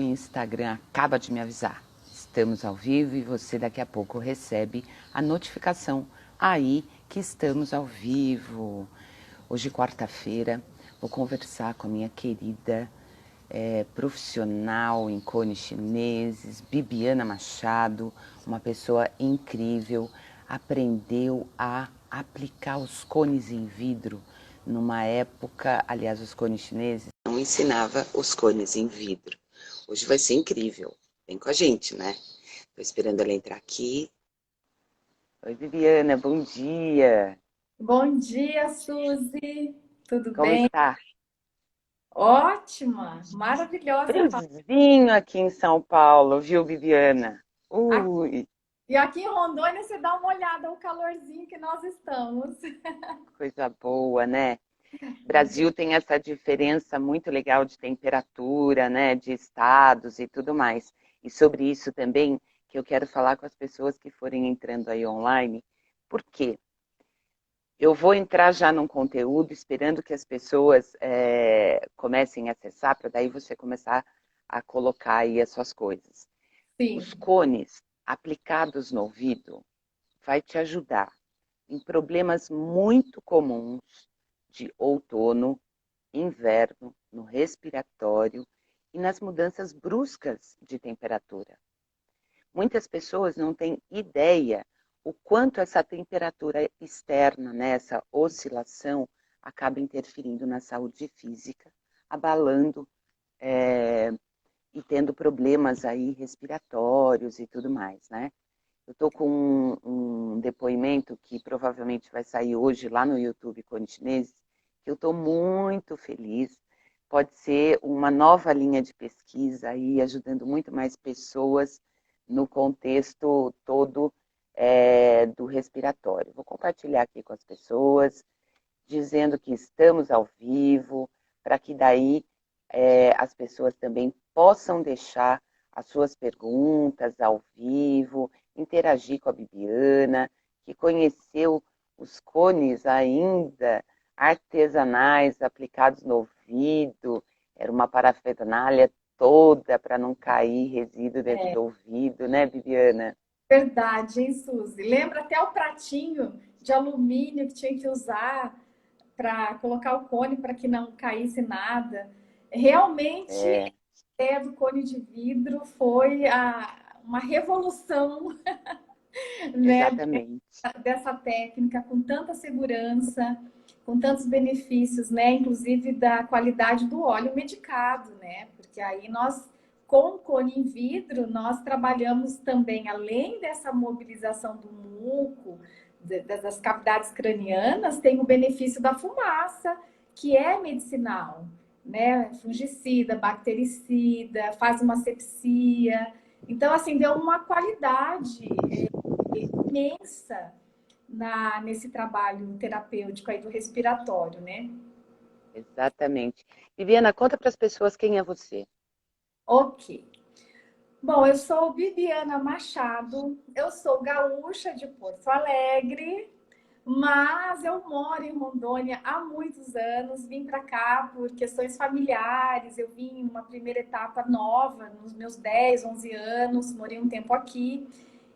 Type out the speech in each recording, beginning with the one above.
Instagram acaba de me avisar. Estamos ao vivo e você daqui a pouco recebe a notificação aí que estamos ao vivo. Hoje, quarta-feira, vou conversar com a minha querida profissional em cones chineses, Bibiana Machado, uma pessoa incrível, aprendeu a aplicar os cones em vidro numa época, aliás, os cones chineses não ensinava os cones em vidro. Hoje vai ser incrível. Vem com a gente, né? Tô esperando ela entrar aqui. Oi, Bibiana, bom dia. Bom dia, Suzy. Tudo Como bem? está? Ótima, maravilhosa. Friozinho aqui em São Paulo, viu, Bibiana? Aqui- Ui, E aqui em Rondônia, você dá uma olhada no calorzinho que nós estamos. coisa boa, né? Brasil tem essa diferença muito legal de temperatura, né, de estados e tudo mais. E sobre isso também que eu quero falar com as pessoas que forem entrando aí online. Por quê? Eu vou entrar já num conteúdo esperando que as pessoas comecem a acessar, para daí você começar a colocar aí as suas coisas. Os Sim, cones aplicados no ouvido vai te ajudar em problemas muito comuns de outono, inverno, no respiratório e nas mudanças bruscas de temperatura. Muitas pessoas não têm ideia o quanto essa temperatura externa, né, essa oscilação, acaba interferindo na saúde física, abalando e tendo problemas aí respiratórios e tudo mais, né? Eu estou com um depoimento que provavelmente vai sair hoje lá no YouTube Cone Chineses, que eu estou muito feliz. Pode ser uma nova linha de pesquisa aí, ajudando muito mais pessoas no contexto todo do respiratório. Vou compartilhar aqui com as pessoas, dizendo que estamos ao vivo, para que daí as pessoas também possam deixar as suas perguntas ao vivo, interagir com a Bibiana, que conheceu os cones ainda artesanais aplicados no ouvido, era uma parafernália toda para não cair resíduo dentro é do ouvido, né, Bibiana? verdade, hein, Suzy? Lembra até o pratinho de alumínio que tinha que usar para colocar o cone para que não caísse nada. Realmente, É, a ideia do cone de vidro foi uma revolução, né, exatamente. dessa técnica com tanta segurança, com tantos benefícios, né? Inclusive da qualidade do óleo medicado, né? Porque aí nós, com o cone em vidro, nós trabalhamos também, além dessa mobilização do muco, das cavidades cranianas, tem o benefício da fumaça, que é medicinal, né? Fungicida, bactericida, faz uma asepsia. Então, assim, deu uma qualidade imensa nesse trabalho terapêutico aí do respiratório, né? Exatamente. Viviana, conta para as pessoas quem é você. Ok. Bom, eu sou Bibiana Machado, eu sou gaúcha de Porto Alegre, mas eu moro em Rondônia há muitos anos. Vim para cá por questões familiares. Eu vim em uma primeira etapa nova, nos meus 10, 11 anos, morei um tempo aqui.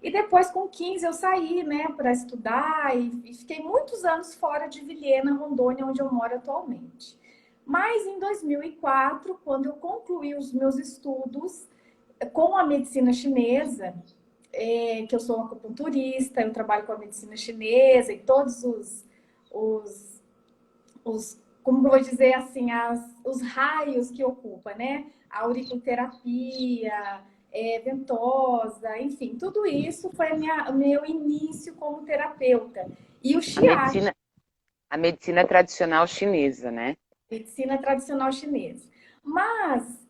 E depois, com 15, eu saí, né, para estudar e fiquei muitos anos fora de Vilhena, Rondônia, onde eu moro atualmente. Mas em 2004, quando eu concluí os meus estudos com a medicina chinesa, que eu sou uma acupunturista, eu trabalho com a medicina chinesa e todos os, como eu vou dizer assim, os raios que ocupa, né? A auriculoterapia, ventosa, enfim, tudo isso foi o meu início como terapeuta. E o A Shiatsu, medicina, a medicina tradicional chinesa, né? medicina tradicional chinesa. Mas,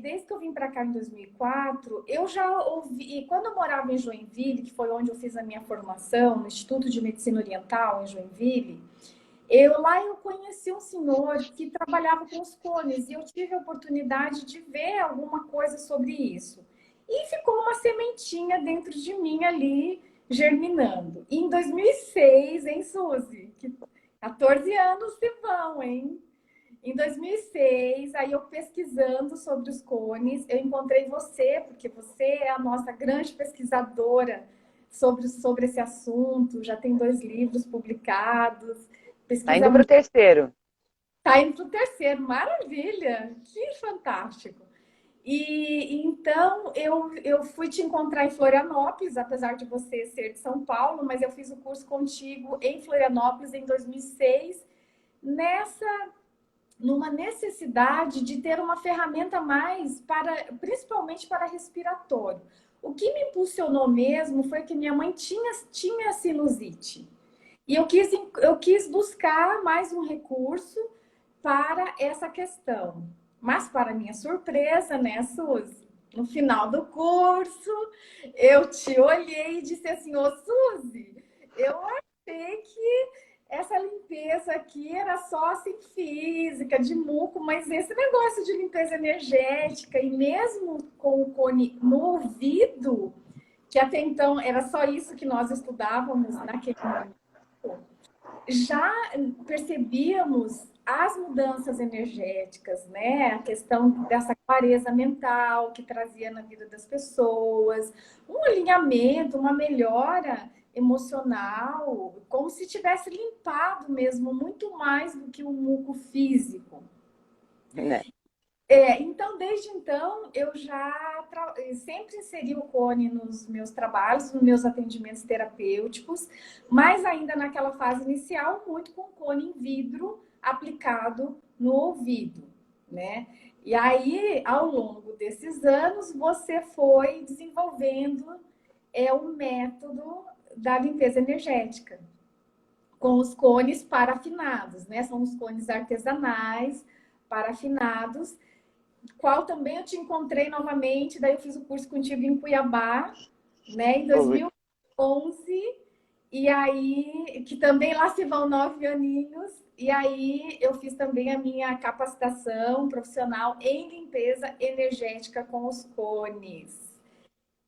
desde que eu vim para cá em 2004, eu já ouvi, e quando eu morava em Joinville, que foi onde eu fiz a minha formação, no Instituto de Medicina Oriental em Joinville, lá eu conheci um senhor que trabalhava com os cones e eu tive a oportunidade de ver alguma coisa sobre isso. E ficou uma sementinha dentro de mim ali, germinando. E em 2006, hein, Suzy? Que 14 anos se vão, hein? Em 2006, aí eu pesquisando sobre os cones, eu encontrei você, porque você é a nossa grande pesquisadora sobre esse assunto, já tem 2 livros publicados, Tá indo pesquisa para o terceiro. tá indo para o terceiro, maravilha, que fantástico. E então eu fui te encontrar em Florianópolis, apesar de você ser de São Paulo, mas eu fiz o curso contigo em Florianópolis em 2006, nessa numa necessidade de ter uma ferramenta mais para, principalmente para respiratório. O que me impulsionou mesmo foi que minha mãe tinha sinusite. E eu quis buscar mais um recurso para essa questão. Mas, para minha surpresa, né, Suzy? No final do curso, eu te olhei e disse assim: Ô, Suzy, eu achei que essa limpeza aqui era só assim física, de muco, mas esse negócio de limpeza energética e mesmo com o cone no ouvido, que até então era só isso que nós estudávamos naquele momento, já percebíamos as mudanças energéticas, né? A questão dessa clareza mental que trazia na vida das pessoas, um alinhamento, uma melhora emocional, como se tivesse limpado mesmo muito mais do que o muco físico. Né? Então, desde então, eu já sempre inseri o cone nos meus trabalhos, nos meus atendimentos terapêuticos, mas ainda naquela fase inicial, muito com cone em vidro aplicado no ouvido, né? E aí, ao longo desses anos, você foi desenvolvendo o método da limpeza energética, com os cones parafinados, né? São os cones artesanais, parafinados, qual também eu te encontrei novamente, daí eu fiz o curso contigo em Cuiabá, né, em 2011, e aí, que também lá se vão 9 aninhos, e aí eu fiz também a minha capacitação profissional em limpeza energética com os cones,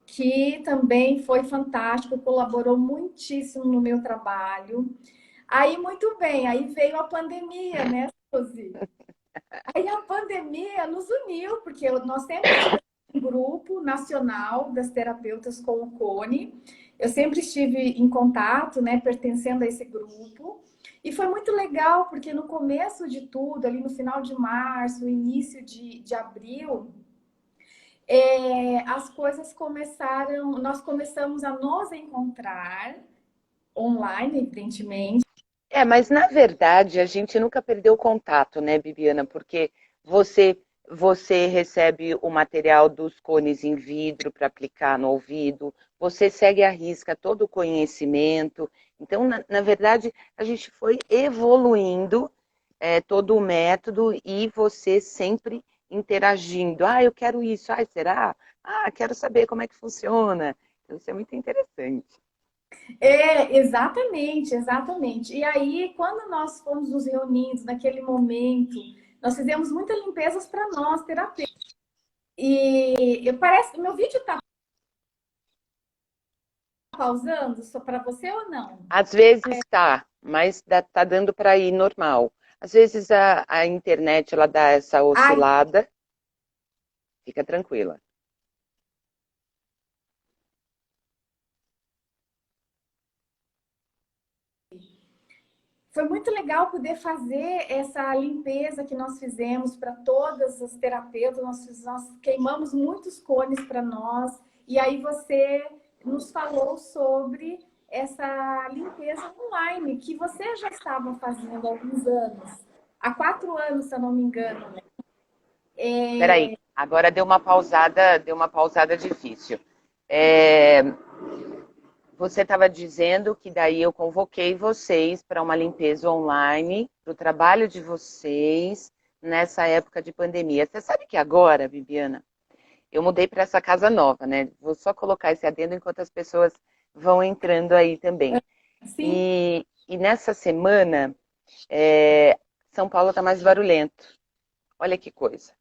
que também foi fantástico, colaborou muitíssimo no meu trabalho. Aí, muito bem, aí veio a pandemia, né, Suzy? Aí a pandemia nos uniu, porque nós sempre tivemos um grupo nacional das terapeutas com o Cone. Eu sempre estive em contato, né, pertencendo a esse grupo. E foi muito legal, porque no começo de tudo, ali no final de março, início de abril, as coisas começaram, nós começamos a nos encontrar online, evidentemente. Mas na verdade a gente nunca perdeu o contato, né, Bibiana? Porque você você recebe o material dos cones em vidro para aplicar no ouvido, você segue à risca todo o conhecimento. Então, na verdade, a gente foi evoluindo todo o método e você sempre interagindo. Ah, eu quero isso. Ah, será? Ah, quero saber como é que funciona. Então, isso é muito interessante. Exatamente, exatamente. E aí, quando nós fomos nos reunindo naquele momento, nós fizemos muitas limpezas para nós, terapeutas. E parece que meu vídeo está pausando só para você ou não? Às vezes está, mas tá dando para ir normal. Às vezes a internet ela dá essa Ai, oscilada, fica tranquila. foi muito legal poder fazer essa limpeza que nós fizemos para todas as terapeutas. Nós queimamos muitos cones para nós. E aí você nos falou sobre essa limpeza online que você já estava fazendo há alguns anos. Há 4 anos, se eu não me engano, né? Peraí, agora deu uma pausada difícil. Você estava dizendo que daí eu convoquei vocês para uma limpeza online, para o trabalho de vocês nessa época de pandemia. Você sabe que agora, Bibiana, eu mudei para essa casa nova, né? Vou só colocar esse adendo enquanto as pessoas vão entrando aí também. Sim, E nessa semana, é, São Paulo está mais barulhento. Olha que coisa.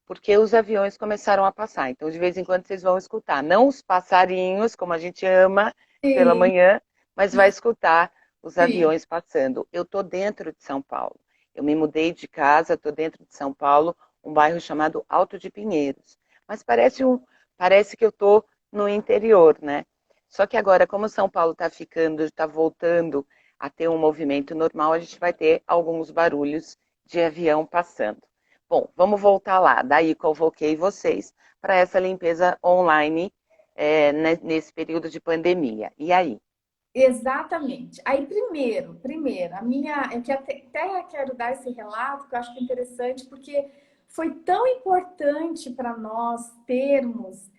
Porque os aviões começaram a passar. Então, de vez em quando, vocês vão escutar. Não os passarinhos, como a gente ama, pela sim, manhã, mas vai escutar os sim. aviões passando. Eu estou dentro de São Paulo. Eu me mudei de casa, estou dentro de São Paulo, um bairro chamado Alto de Pinheiros. Mas parece que eu estou no interior, né? Só que agora, como São Paulo está voltando a ter um movimento normal, a gente vai ter alguns barulhos de avião passando. Bom, vamos voltar lá. Daí convoquei vocês para essa limpeza online nesse período de pandemia. E aí? Exatamente. Aí, primeiro, eu até quero dar esse relato, que eu acho que é interessante, porque foi tão importante para nós termos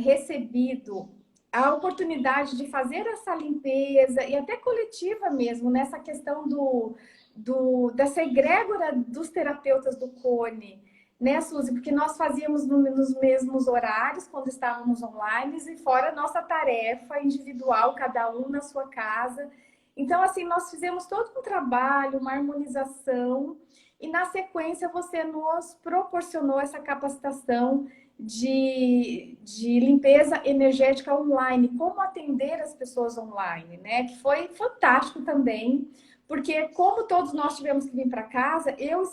recebido a oportunidade de fazer essa limpeza, e até coletiva mesmo, nessa questão dessa egrégora dos terapeutas do Cone, né, Suzy? Porque nós fazíamos nos mesmos horários quando estávamos online e fora a nossa tarefa individual, cada um na sua casa. Então, assim, nós fizemos todo um trabalho, uma harmonização, e na sequência você nos proporcionou essa capacitação de limpeza energética online, como atender as pessoas online, né? Que foi fantástico também. Porque como todos nós tivemos que vir para casa, eu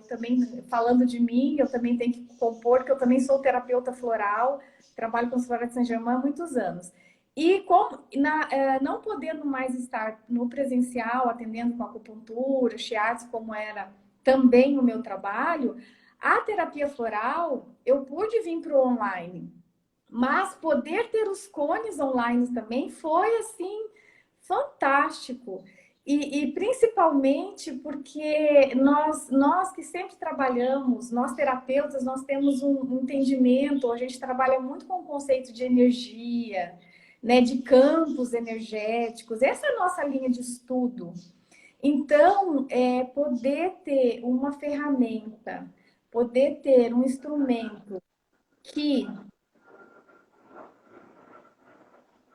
também, falando de mim, eu também tenho que compor, que eu também sou terapeuta floral, trabalho com as florais de Saint-Germain há muitos anos. E não podendo mais estar no presencial, atendendo com acupuntura, shiatsu, como era também o meu trabalho, a terapia floral, eu pude vir para o online. Mas poder ter os cones online também foi, assim, fantástico. E principalmente porque nós que sempre trabalhamos, nós terapeutas, nós temos um entendimento, a gente trabalha muito com o conceito de energia, né, de campos energéticos, essa é a nossa linha de estudo. Então, poder ter uma ferramenta, poder ter um instrumento que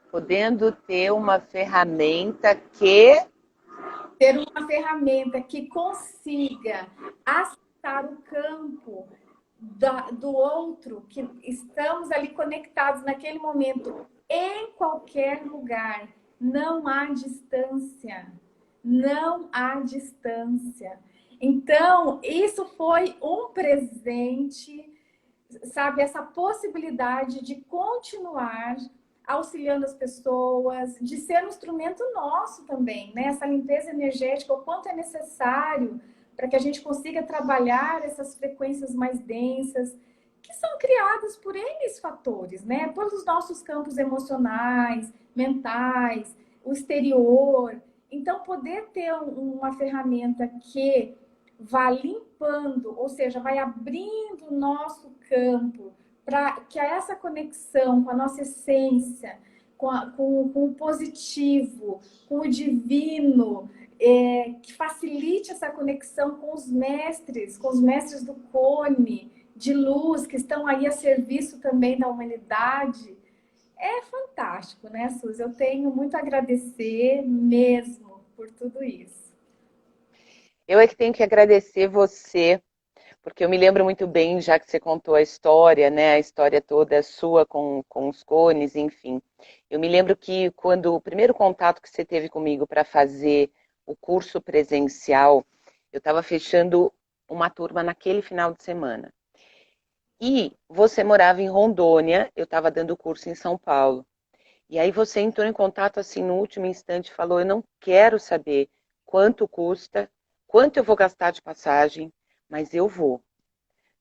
Podendo ter uma ferramenta que ter uma ferramenta que consiga acessar o campo do outro, que estamos ali conectados naquele momento, em qualquer lugar. Não há distância. Não há distância. Então, isso foi um presente, sabe, essa possibilidade de continuar auxiliando as pessoas, de ser um instrumento nosso também, né? Essa limpeza energética, o quanto é necessário para que a gente consiga trabalhar essas frequências mais densas, que são criadas por N fatores, né? Pelos nossos campos emocionais, mentais, o exterior. Então, poder ter uma ferramenta que vá limpando, ou seja, vai abrindo o nosso campo para que essa conexão com a nossa essência, com o positivo, com o divino, que facilite essa conexão com os mestres do Cone, de luz, que estão aí a serviço também da humanidade. É fantástico, né, Suzy? Eu tenho muito a agradecer mesmo por tudo isso. eu é que tenho que agradecer você, porque eu me lembro muito bem, já que você contou a história, né? A história toda sua com os cones, enfim. Eu me lembro que quando o primeiro contato que você teve comigo para fazer o curso presencial, eu estava fechando uma turma naquele final de semana. E você morava em Rondônia, eu estava dando curso em São Paulo. E aí você entrou em contato assim no último instante, e falou: eu não quero saber quanto custa, quanto eu vou gastar de passagem, mas eu vou.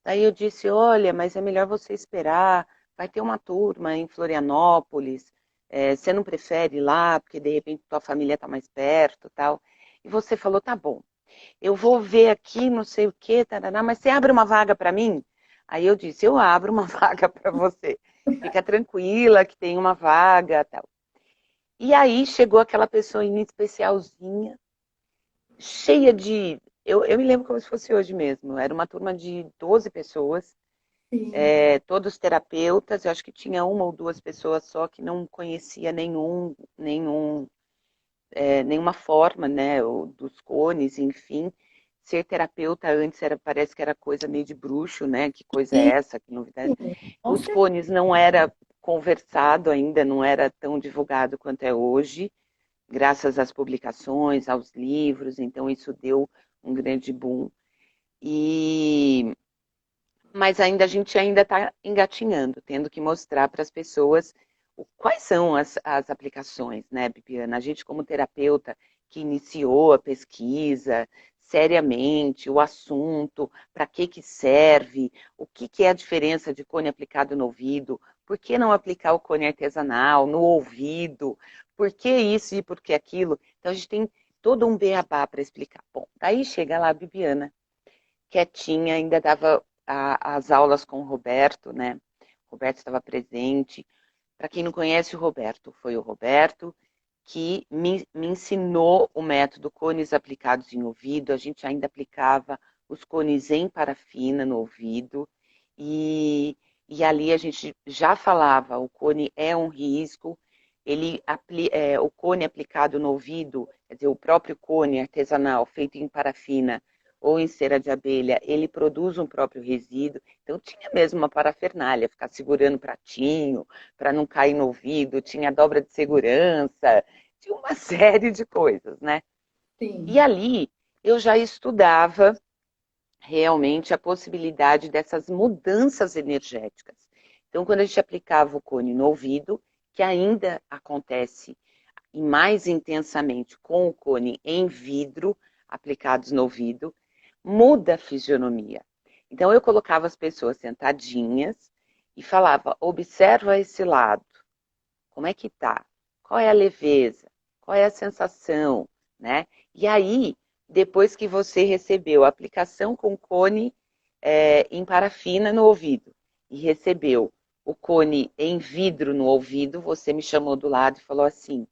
Daí eu disse: olha, mas é melhor você esperar, vai ter uma turma em Florianópolis, você não prefere ir lá, porque de repente tua família está mais perto, tal. E você falou: tá bom, eu vou ver aqui, não sei o que, taraná, mas você abre uma vaga para mim? Aí eu disse: eu abro uma vaga para você. Fica tranquila que tem uma vaga, tal. E aí chegou aquela pessoa especialzinha, cheia de. Eu me lembro como se fosse hoje mesmo. Era uma turma de 12 pessoas, Sim. todos terapeutas. Eu acho que tinha uma ou duas pessoas só que não conhecia nenhuma forma, né, dos cones, enfim. Ser terapeuta antes parece que era coisa meio de bruxo, né? Que coisa é Sim, essa? Que novidade. com Os certeza. cones não era conversado ainda, não era tão divulgado quanto é hoje, graças às publicações, aos livros, então isso deu um grande boom. E mas ainda a gente ainda está engatinhando, tendo que mostrar para as pessoas quais são as aplicações, né, Bibiana? A gente, como terapeuta, que iniciou a pesquisa seriamente, o assunto, para que serve, o que é a diferença de cone aplicado no ouvido, por que não aplicar o cone artesanal no ouvido, por que isso e por que aquilo? Então, a gente tem todo um beabá para explicar. Bom, daí chega lá a Bibiana, quietinha, ainda dava as aulas com o Roberto, né? O Roberto estava presente. Para quem não conhece o Roberto, foi o Roberto que me ensinou o método cones aplicados em ouvido. A gente ainda aplicava os cones em parafina no ouvido. E ali a gente já falava, o cone é um risco. O cone aplicado no ouvido, quer dizer, o próprio cone artesanal feito em parafina, ou em cera de abelha, ele produz um próprio resíduo. Então tinha mesmo uma parafernália, ficar segurando pratinho para não cair no ouvido, tinha dobra de segurança, tinha uma série de coisas, né? E Sim. ali eu já estudava realmente a possibilidade dessas mudanças energéticas. Então, quando a gente aplicava o cone no ouvido, que ainda acontece e mais intensamente com o cone em vidro, aplicados no ouvido, muda a fisionomia. Então eu colocava as pessoas sentadinhas e falava, observa esse lado, como é que tá? Qual é a leveza? Qual é a sensação? Né? E aí, depois que você recebeu a aplicação com cone em parafina no ouvido e recebeu o cone em vidro no ouvido, você me chamou do lado e falou assim,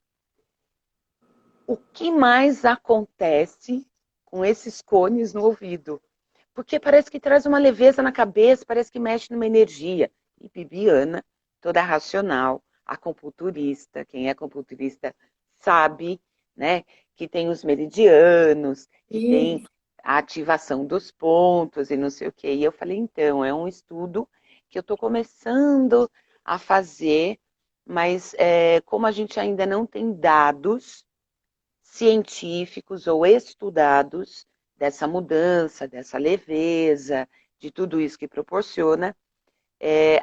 o que mais acontece com esses cones no ouvido? Porque parece que traz uma leveza na cabeça, parece que mexe numa energia. E Bibiana, toda racional, acupunturista, quem é acupunturista sabe, né, que tem os meridianos, que tem Isso. a ativação dos pontos e não sei o quê. E eu falei, então, é um estudo que eu estou começando a fazer, mas como a gente ainda não tem dados científicos ou estudados dessa mudança, dessa leveza, de tudo isso que proporciona,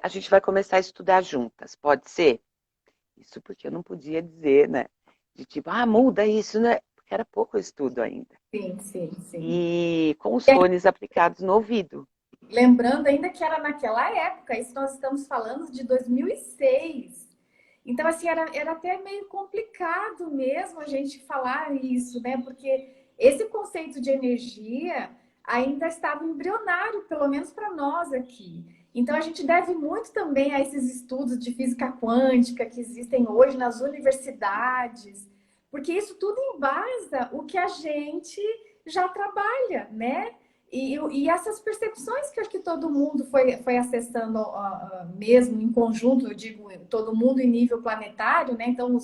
a gente vai começar a estudar juntas, pode ser? Isso porque eu não podia dizer, né? De tipo, muda isso, né? Porque era pouco estudo ainda. Sim, sim, sim. E com os cones aplicados no ouvido. Lembrando ainda que era naquela época, isso nós estamos falando de 2006. Então, assim, era até meio complicado mesmo a gente falar isso, né? Porque esse conceito de energia ainda estava embrionário, pelo menos para nós aqui. Então, a gente deve muito também a esses estudos de física quântica que existem hoje nas universidades, porque isso tudo embasa o que a gente já trabalha, né? E essas percepções que acho que todo mundo foi acessando mesmo em conjunto, eu digo, todo mundo em nível planetário, né? Então,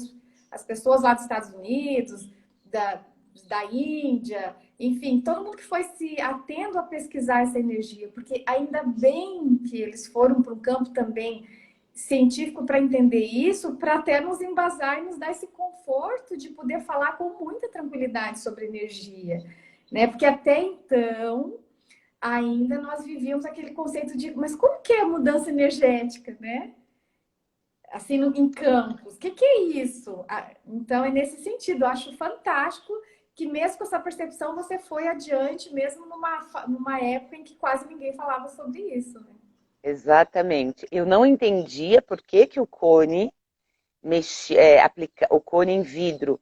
as pessoas lá dos Estados Unidos, da Índia, enfim, todo mundo que foi se atendo a pesquisar essa energia, porque ainda bem que eles foram para um campo também científico para entender isso, para até nos embasar e nos dar esse conforto de poder falar com muita tranquilidade sobre energia, né? Porque até então ainda nós vivíamos aquele conceito de, mas como que é a mudança energética, né? Assim, em campos, o que é isso? Então, é nesse sentido, eu acho fantástico que mesmo com essa percepção você foi adiante, mesmo numa época em que quase ninguém falava sobre isso, né? Exatamente. Eu não entendia por que, que o cone o cone em vidro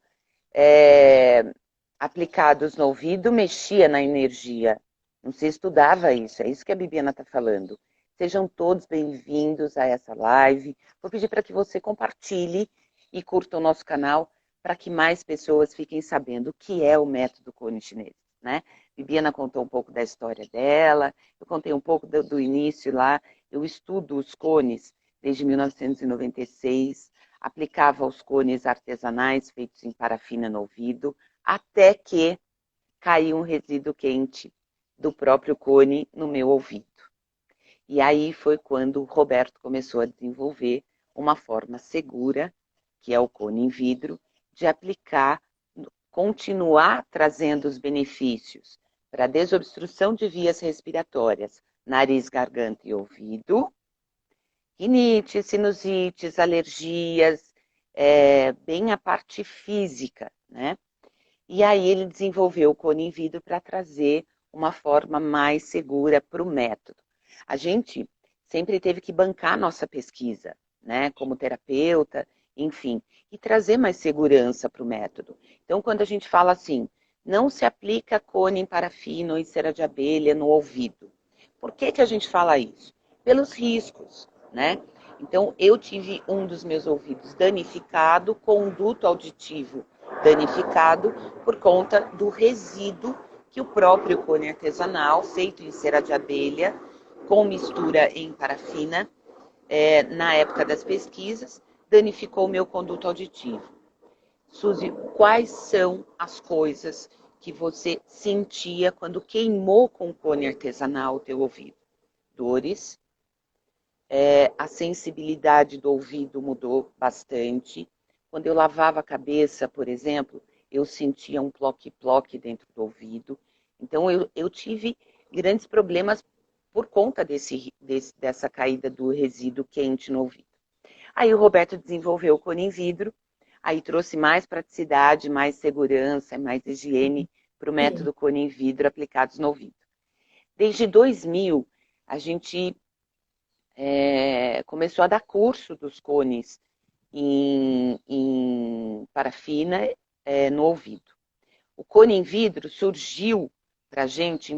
é, aplicados no ouvido mexia na energia. Não se estudava isso, é isso que a Bibiana está falando. Sejam todos bem-vindos a essa live. Vou pedir para que você compartilhe e curta o nosso canal para que mais pessoas fiquem sabendo o que é o método cone chinês, né? Bibiana contou um pouco da história dela, eu contei um pouco do início lá. Eu estudo os cones desde 1996, aplicava os cones artesanais feitos em parafina no ouvido, até que caiu um resíduo quente do próprio cone no meu ouvido. E aí foi quando o Roberto começou a desenvolver uma forma segura, que é o cone em vidro, de aplicar, continuar trazendo os benefícios para desobstrução de vias respiratórias, nariz, garganta e ouvido, rinite, sinusites, alergias, bem a parte física, né? E aí ele desenvolveu o cone em vidro para trazer uma forma mais segura para o método. A gente sempre teve que bancar nossa pesquisa, né? Como terapeuta, enfim, e trazer mais segurança para o método. Então, quando a gente fala assim, não se aplica cone em parafina ou em cera de abelha no ouvido. Por que que a gente fala isso? Pelos riscos, né? Então, eu tive um dos meus ouvidos danificado, conduto auditivo danificado, por conta do resíduo que o próprio cone artesanal, feito em cera de abelha, com mistura em parafina, na época das pesquisas, danificou o meu conduto auditivo. Suzy, quais são as coisas que você sentia quando queimou com o cone artesanal o teu ouvido? Dores, a sensibilidade do ouvido mudou bastante. Quando eu lavava a cabeça, por exemplo, eu sentia um ploque-ploque dentro do ouvido. Então, eu tive grandes problemas por conta dessa caída do resíduo quente no ouvido. Aí o Roberto desenvolveu o cone em vidro, aí trouxe mais praticidade, mais segurança, mais higiene para o Sim. método cone em vidro aplicados no ouvido. Desde 2000, a gente começou a dar curso dos cones em parafina no ouvido. O cone em vidro surgiu para a gente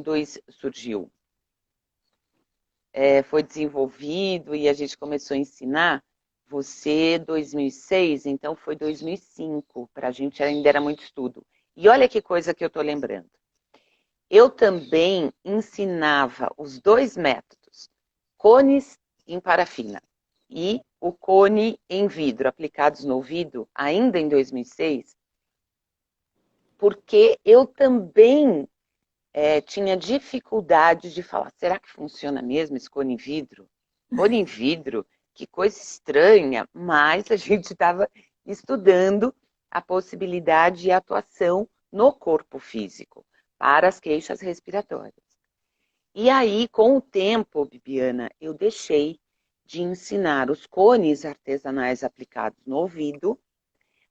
foi desenvolvido e a gente começou a ensinar você 2006, então foi 2005, para a gente ainda era muito estudo. E olha que coisa que eu estou lembrando. Eu também ensinava os dois métodos, cones em parafina e o cone em vidro, aplicados no ouvido, ainda em 2006, porque eu também tinha dificuldade de falar, será que funciona mesmo esse cone em vidro? Cone em vidro, que coisa estranha, mas a gente estava estudando a possibilidade e a atuação no corpo físico para as queixas respiratórias. E aí, com o tempo, Bibiana, eu deixei de ensinar os cones artesanais aplicados no ouvido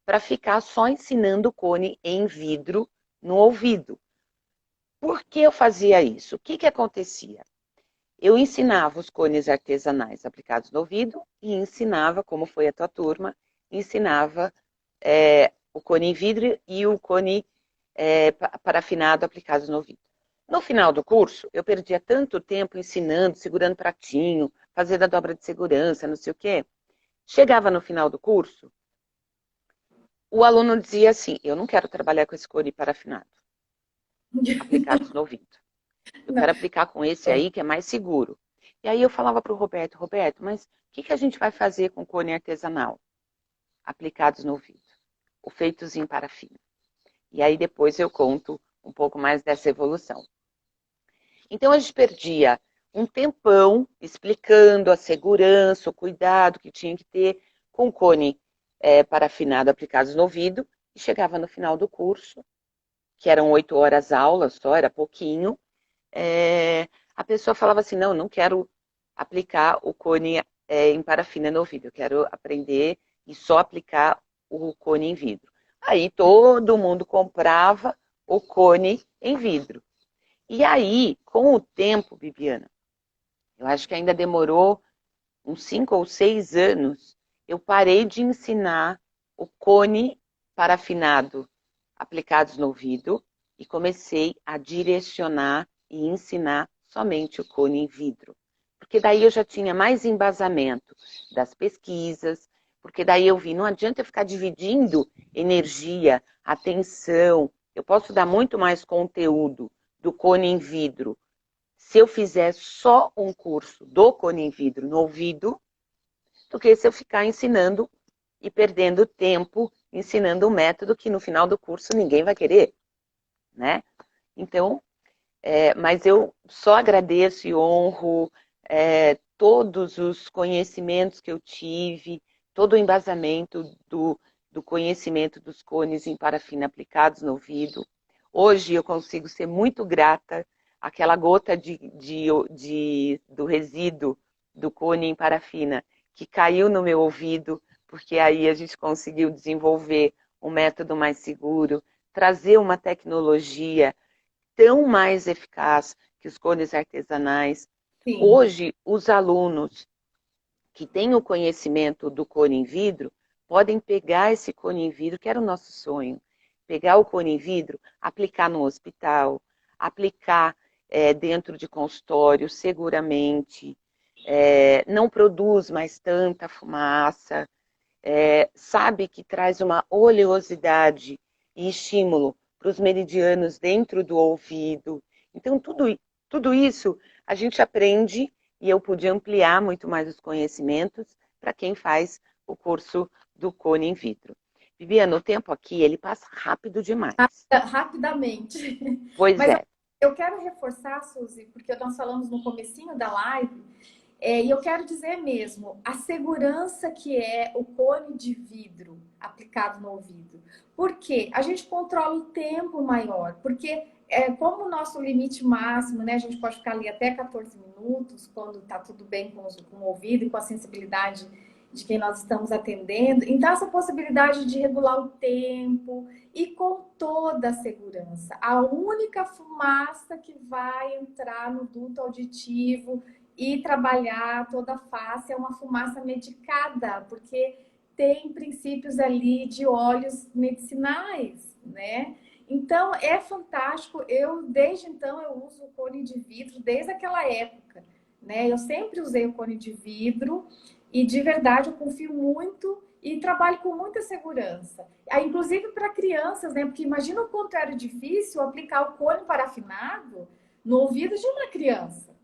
para ficar só ensinando o cone em vidro no ouvido. Por que eu fazia isso? O que que acontecia? Eu ensinava os cones artesanais aplicados no ouvido e ensinava, como foi a tua turma, ensinava o cone em vidro e o cone parafinado aplicados no ouvido. No final do curso, eu perdia tanto tempo ensinando, segurando pratinho, fazendo a dobra de segurança, não sei o quê. Chegava no final do curso, o aluno dizia assim, eu não quero trabalhar com esse cone parafinado, aplicados no ouvido. Eu Não. quero aplicar com esse aí, que é mais seguro. E aí eu falava para o Roberto, mas o que a gente vai fazer com cone artesanal? Aplicados no ouvido, ou feitos em parafina. E aí depois eu conto um pouco mais dessa evolução. Então a gente perdia um tempão explicando a segurança, o cuidado que tinha que ter com cone parafinado aplicados no ouvido, e chegava no final do curso, que eram 8 horas aula só, era pouquinho, a pessoa falava assim, não quero aplicar o cone em parafina no ouvido, eu quero aprender e só aplicar o cone em vidro. Aí todo mundo comprava o cone em vidro. E aí, com o tempo, Bibiana, eu acho que ainda demorou uns 5 ou 6 anos, eu parei de ensinar o cone parafinado aplicados no ouvido e comecei a direcionar e ensinar somente o cone em vidro. Porque daí eu já tinha mais embasamento das pesquisas, porque daí eu vi, não adianta eu ficar dividindo energia, atenção, eu posso dar muito mais conteúdo do cone em vidro se eu fizer só um curso do cone em vidro no ouvido, do que se eu ficar ensinando e perdendo tempo ensinando um método que no final do curso ninguém vai querer, né? Então, mas eu só agradeço e honro todos os conhecimentos que eu tive, todo o embasamento do conhecimento dos cones em parafina aplicados no ouvido. Hoje eu consigo ser muito grata àquela gota do resíduo do cone em parafina que caiu no meu ouvido, porque aí a gente conseguiu desenvolver um método mais seguro, trazer uma tecnologia tão mais eficaz que os cones artesanais. Sim. Hoje, os alunos que têm o conhecimento do cone em vidro podem pegar esse cone em vidro, que era o nosso sonho, pegar o cone em vidro, aplicar no hospital, aplicar dentro de consultório seguramente, não produz mais tanta fumaça, sabe que traz uma oleosidade e estímulo para os meridianos dentro do ouvido. Então, tudo isso a gente aprende e eu pude ampliar muito mais os conhecimentos para quem faz o curso do cone em vidro. Viviana, o tempo aqui, ele passa rápido demais. Rapidamente. Pois Mas é. eu quero reforçar, Suzy, porque nós falamos no comecinho da live, e eu quero dizer mesmo, a segurança que é o cone de vidro aplicado no ouvido. Por quê? A gente controla o tempo maior, porque como o nosso limite máximo, né, a gente pode ficar ali até 14 minutos, quando está tudo bem com o ouvido e com a sensibilidade de quem nós estamos atendendo. Então, essa possibilidade de regular o tempo e com toda a segurança. A única fumaça que vai entrar no duto auditivo e trabalhar toda a face é uma fumaça medicada, porque tem princípios ali de óleos medicinais, né? Então, é fantástico. Desde então, eu uso o cone de vidro, desde aquela época, né? Eu sempre usei o cone de vidro e, de verdade, eu confio muito e trabalho com muita segurança. Inclusive para crianças, né? Porque imagina o quanto era difícil aplicar o cone parafinado no ouvido de uma criança,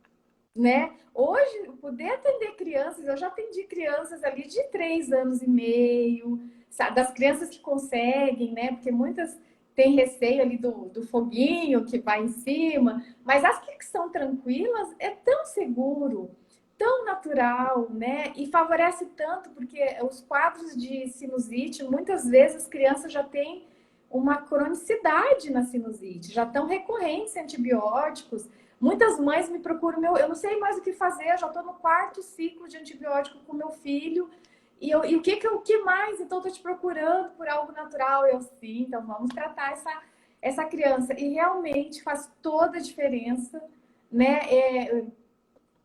né? Hoje, poder atender crianças, eu já atendi crianças ali de 3 anos e meio, sabe? Das crianças que conseguem, né? Porque muitas têm receio ali do foguinho que vai em cima, mas as que são tranquilas é tão seguro, tão natural, né? E favorece tanto, porque os quadros de sinusite, muitas vezes as crianças já têm uma cronicidade na sinusite, já estão recorrentes a antibióticos. Muitas mães me procuram, eu não sei mais o que fazer, eu já estou no 4º ciclo de antibiótico com meu filho. E o que mais? Então, estou te procurando por algo natural. Eu, sim, então vamos tratar essa criança. E realmente faz toda a diferença, né?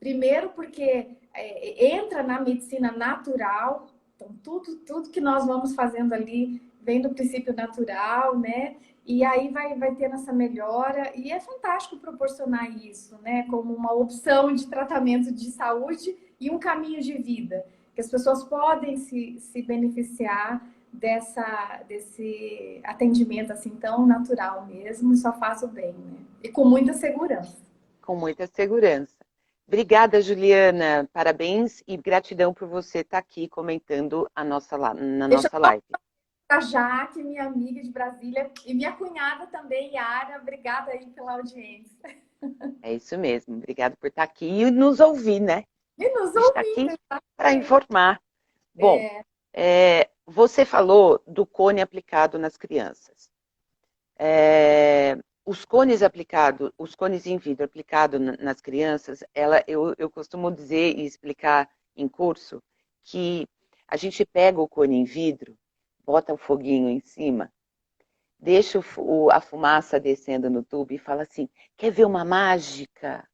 Primeiro porque entra na medicina natural, então tudo que nós vamos fazendo ali vem do princípio natural, né? E aí vai tendo essa melhora, e é fantástico proporcionar isso, né? Como uma opção de tratamento de saúde e um caminho de vida, que as pessoas podem se beneficiar desse atendimento assim tão natural mesmo, e só faz o bem, né? E com muita segurança. Com muita segurança. Obrigada, Juliana. Parabéns e gratidão por você estar aqui comentando na Deixa nossa live. A Jaque, minha amiga de Brasília, e minha cunhada também, Yara. Obrigada aí pela audiência. É isso mesmo. Obrigada por estar aqui e nos ouvir, né? E nos A gente está ouvindo, aqui para exatamente. informar. Bom, você falou do cone aplicado nas crianças. Os cones aplicados, os cones em vidro aplicados nas crianças, eu costumo dizer e explicar em curso que a gente pega o cone em vidro, bota o foguinho em cima, deixa a fumaça descendo no tubo e fala assim, quer ver uma mágica?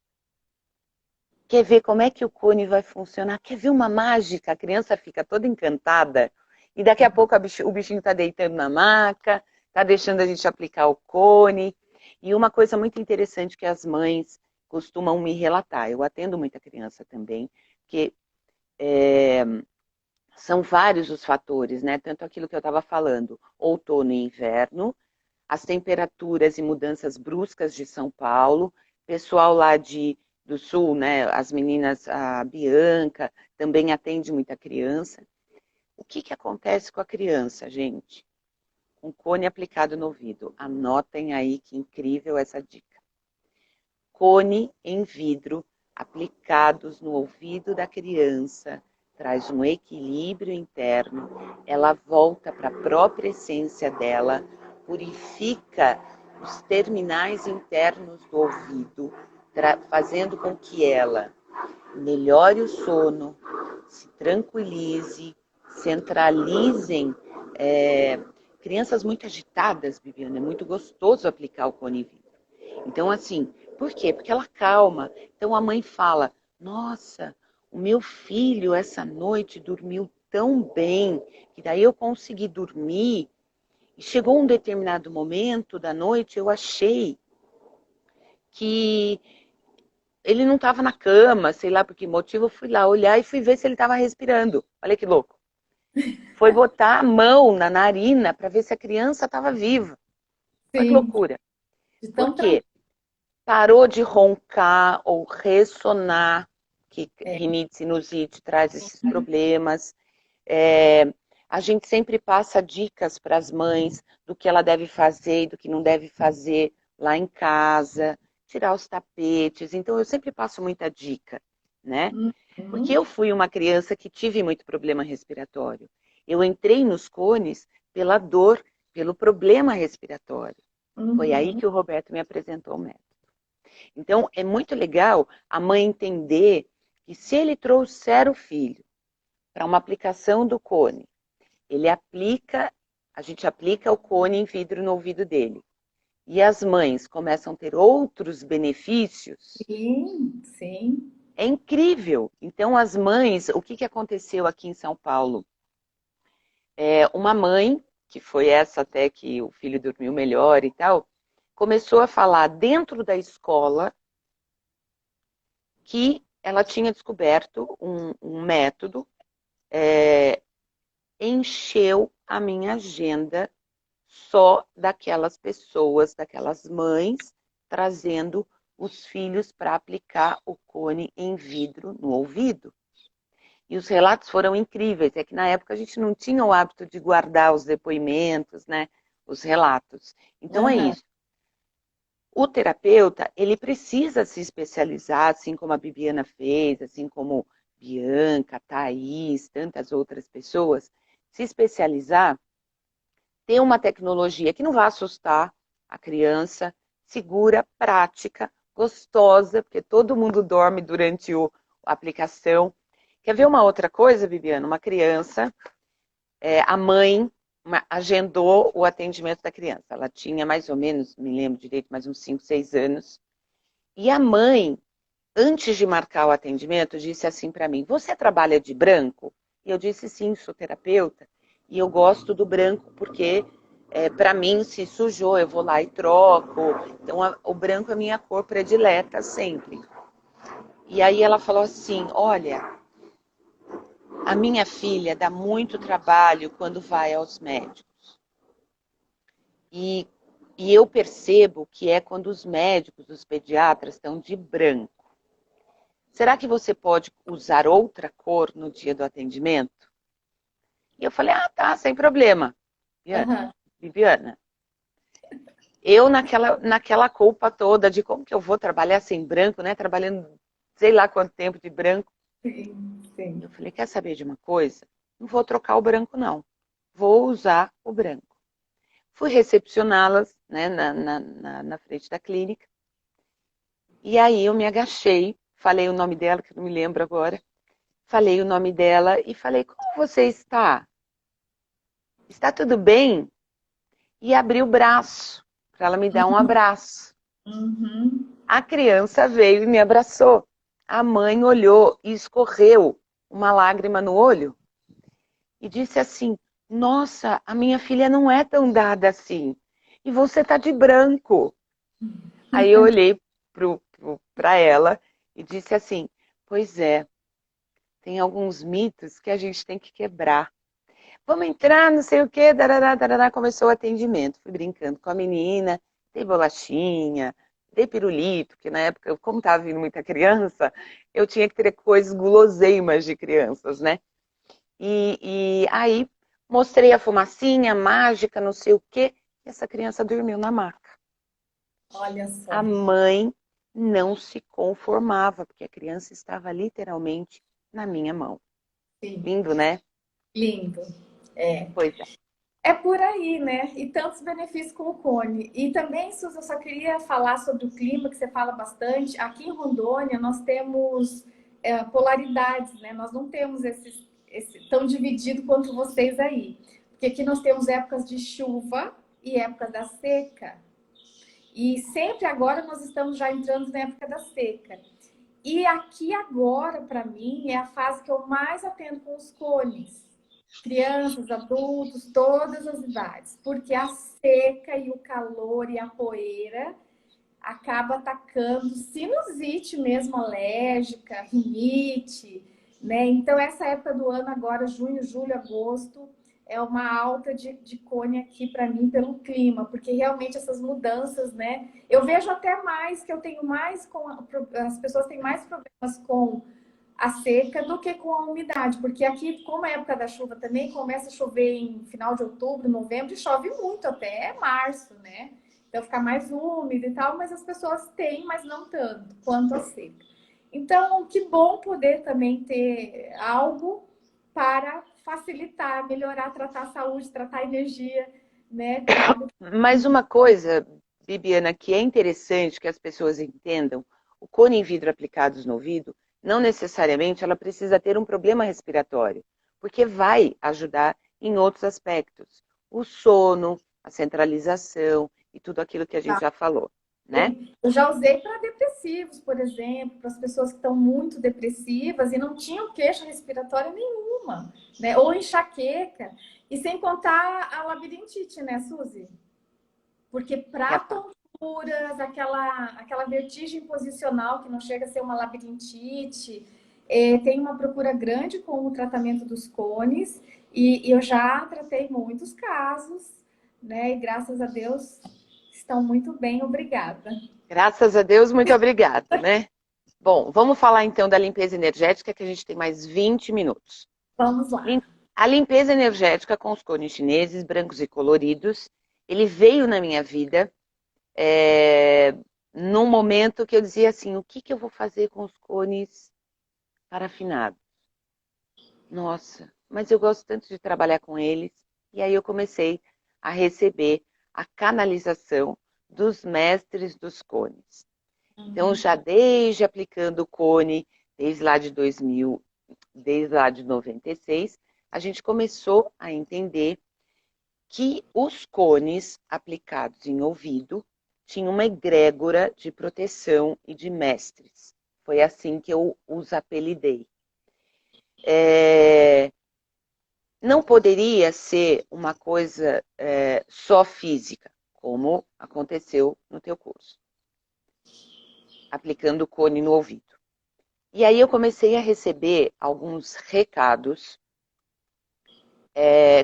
Quer ver como é que o cone vai funcionar? Quer ver uma mágica? A criança fica toda encantada e daqui a pouco o bichinho está deitando na maca, está deixando a gente aplicar o cone. E uma coisa muito interessante que as mães costumam me relatar, eu atendo muita criança também, que são vários os fatores, né? Tanto aquilo que eu estava falando, outono e inverno, as temperaturas e mudanças bruscas de São Paulo, pessoal lá do sul, né? As meninas, a Bianca, também atende muita criança. O que acontece com a criança, gente? Um cone aplicado no ouvido. Anotem aí que incrível essa dica. Cone em vidro aplicados no ouvido da criança traz um equilíbrio interno, ela volta para a própria essência dela, purifica os terminais internos do ouvido, fazendo com que ela melhore o sono, se tranquilize, centralizem. Crianças muito agitadas, Viviana, é muito gostoso aplicar o cone vidro. Então, assim, por quê? Porque ela calma. Então a mãe fala, nossa, o meu filho essa noite dormiu tão bem, que daí eu consegui dormir. E chegou um determinado momento da noite, eu achei que ele não estava na cama, sei lá por que motivo, eu fui lá olhar e fui ver se ele estava respirando. Olha que louco. Foi botar a mão na narina para ver se a criança estava viva. Olha que Sim, loucura. de Por tão quê? Parou de roncar ou ressonar, que rinite, sinusite traz esses problemas. A gente sempre passa dicas para as mães do que ela deve fazer e do que não deve fazer lá em casa, tirar os tapetes. Então, eu sempre passo muita dica, né? Porque Uhum. eu fui uma criança que tive muito problema respiratório. Eu entrei nos cones pela dor, pelo problema respiratório. Foi aí Uhum. que o Roberto me apresentou o método. Então, é muito legal a mãe entender que se ele trouxer o filho para uma aplicação do cone, a gente aplica o cone em vidro no ouvido dele. E as mães começam a ter outros benefícios. Sim, sim. É incrível. Então, as mães, o que aconteceu aqui em São Paulo? Uma mãe, que foi essa até que o filho dormiu melhor e tal, começou a falar dentro da escola que ela tinha descoberto um método, encheu a minha agenda só daquelas pessoas, daquelas mães, trazendo os filhos para aplicar o cone em vidro no ouvido. E os relatos foram incríveis. É que na época a gente não tinha o hábito de guardar os depoimentos, né? Os relatos. Então é Aham. isso. O terapeuta, ele precisa se especializar, assim como a Bibiana fez, assim como Bianca, Thaís, tantas outras pessoas, se especializar, ter uma tecnologia que não vai assustar a criança, segura, prática, gostosa, porque todo mundo dorme durante a aplicação. Quer ver uma outra coisa, Bibiana? Uma criança, a mãe agendou o atendimento da criança. Ela tinha mais ou menos, me lembro direito, mais uns 5, 6 anos. E a mãe, antes de marcar o atendimento, disse assim para mim, você trabalha de branco? E eu disse, sim, sou terapeuta. E eu gosto do branco porque, para mim, se sujou, eu vou lá e troco. Então, o branco é a minha cor predileta sempre. E aí ela falou assim, olha, a minha filha dá muito trabalho quando vai aos médicos. E, e eu percebo que é quando os médicos, os pediatras, estão de branco. Será que você pode usar outra cor no dia do atendimento? E eu falei, tá, sem problema. Aham. Viviana, eu naquela culpa toda de como que eu vou trabalhar sem branco, né? Trabalhando sei lá quanto tempo de branco. Sim, sim. Eu falei, quer saber de uma coisa? Não vou trocar o branco, não. Vou usar o branco. Fui recepcioná-las, né, na frente da clínica. E aí eu me agachei, falei o nome dela, que eu não me lembro agora. Falei o nome dela e falei, como você está? Está tudo bem? E abri o braço para ela me dar um abraço. Uhum. A criança veio e me abraçou. A mãe olhou e escorreu uma lágrima no olho e disse assim, nossa, a minha filha não é tão dada assim. E você tá de branco. Aí eu olhei para ela e disse assim, pois é, tem alguns mitos que a gente tem que quebrar. Vamos entrar, não sei o quê, darará, darará, começou o atendimento. Fui brincando com a menina, dei bolachinha, dei pirulito, porque na época, como estava vindo muita criança, eu tinha que ter coisas guloseimas de crianças, né? E aí mostrei a fumacinha mágica, não sei o quê, e essa criança dormiu na maca. Olha só. A mãe não se conformava, porque a criança estava literalmente na minha mão. Sim, Lindo, né? lindo. É. Pois é. É por aí, né? E tantos benefícios com o cone. E também, Suzy, eu só queria falar sobre o clima, que você fala bastante. Aqui em Rondônia, nós temos polaridades, né? Nós não temos esse tão dividido quanto vocês aí. Porque aqui nós temos épocas de chuva e épocas da seca. E sempre agora nós estamos já entrando na época da seca. E aqui agora, para mim, é a fase que eu mais atendo com os cones. Crianças, adultos, todas as idades. Porque a seca e o calor e a poeira acaba atacando sinusite mesmo alérgica, rinite, né? Então, essa época do ano agora, junho, julho, agosto, é uma alta de cone aqui para mim pelo clima, porque realmente essas mudanças, né? Eu vejo até mais que eu tenho mais com as pessoas têm mais problemas com a seca do que com a umidade, porque aqui, como é a época da chuva também, começa a chover em final de outubro, novembro, e chove muito até março, né? Então fica mais úmido e tal, mas as pessoas têm, mas não tanto quanto a seca. Então, que bom poder também ter algo para facilitar, melhorar, tratar a saúde, tratar a energia, né? Algo. Mas uma coisa, Bibiana, que é interessante que as pessoas entendam, o cone em vidro aplicados no ouvido, não necessariamente ela precisa ter um problema respiratório, porque vai ajudar em outros aspectos. O sono, a centralização e tudo aquilo que a gente já falou, né? Sim. Eu já usei para depressivos, por exemplo, para as pessoas que estão muito depressivas e não tinham queixa respiratória nenhuma, né? Ou enxaqueca. E sem contar a labirintite, né, Suzy? Porque Que é para a parte. tonturas, aquela vertigem posicional que não chega a ser uma labirintite, tem uma procura grande com o tratamento dos cones e eu já tratei muitos casos, né? E graças a Deus estão muito bem, obrigada. Graças a Deus, muito obrigada, né? Bom, vamos falar então da limpeza energética, que a gente tem mais 20 minutos. Vamos lá. A limpeza energética com os cones chineses, brancos e coloridos, ele veio na minha vida num momento que eu dizia assim, o que, que eu vou fazer com os cones parafinados? Nossa, mas eu gosto tanto de trabalhar com eles. E aí eu comecei a receber a canalização dos mestres dos cones. Então, já desde aplicando o cone, desde lá de 2000, desde lá de 96, a gente começou a entender que os cones aplicados em ouvido tinham uma egrégora de proteção e de mestres. Foi assim que eu os apelidei. Não poderia ser uma coisa só física, como aconteceu no teu curso, aplicando o cone no ouvido. E aí eu comecei a receber alguns recados,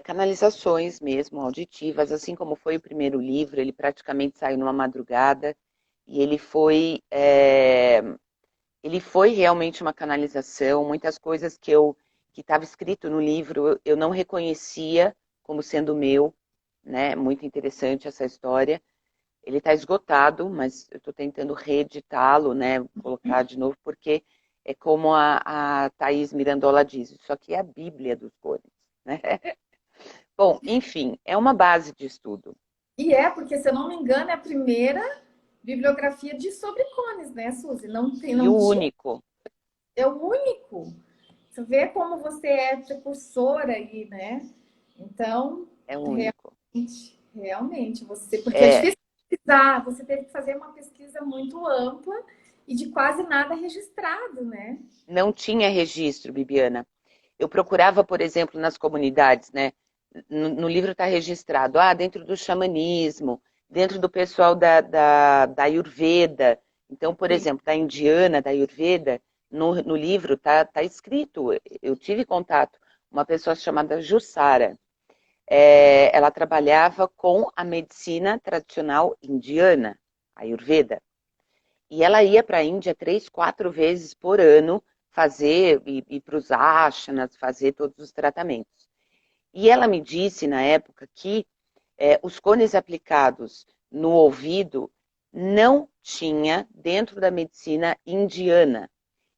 canalizações mesmo, auditivas, assim como foi o primeiro livro, ele praticamente saiu numa madrugada, e ele foi realmente uma canalização, muitas coisas que estava escrito no livro eu não reconhecia como sendo meu, né? Muito interessante essa história. Ele está esgotado, mas eu estou tentando reeditá-lo, né? Colocar de novo, porque é como a Thaís Mirandola diz, isso aqui é a Bíblia dos cones, né? Bom, enfim, é uma base de estudo. E porque, se eu não me engano, é a primeira bibliografia de sobre cones, né, Suzy? Não tem, E o não tinha, único é o único. Você vê como você é precursora aí, né? Então, é o único. realmente, você, porque é É, difícil pesquisar, você teve que fazer uma pesquisa muito ampla e de quase nada registrado, né? não tinha registro, Bibiana. Eu procurava, por exemplo, nas comunidades, né? No livro está registrado, dentro do xamanismo, dentro do pessoal da Ayurveda. Então, por Sim. exemplo, da indiana, da Ayurveda, no livro tá escrito, eu tive contato, uma pessoa chamada Jussara. Ela trabalhava com a medicina tradicional indiana, Ayurveda. E ela ia para a Índia 3, 4 vezes por ano fazer, ir para os ashrams, fazer todos os tratamentos. E ela me disse na época que os cones aplicados no ouvido não tinha dentro da medicina indiana.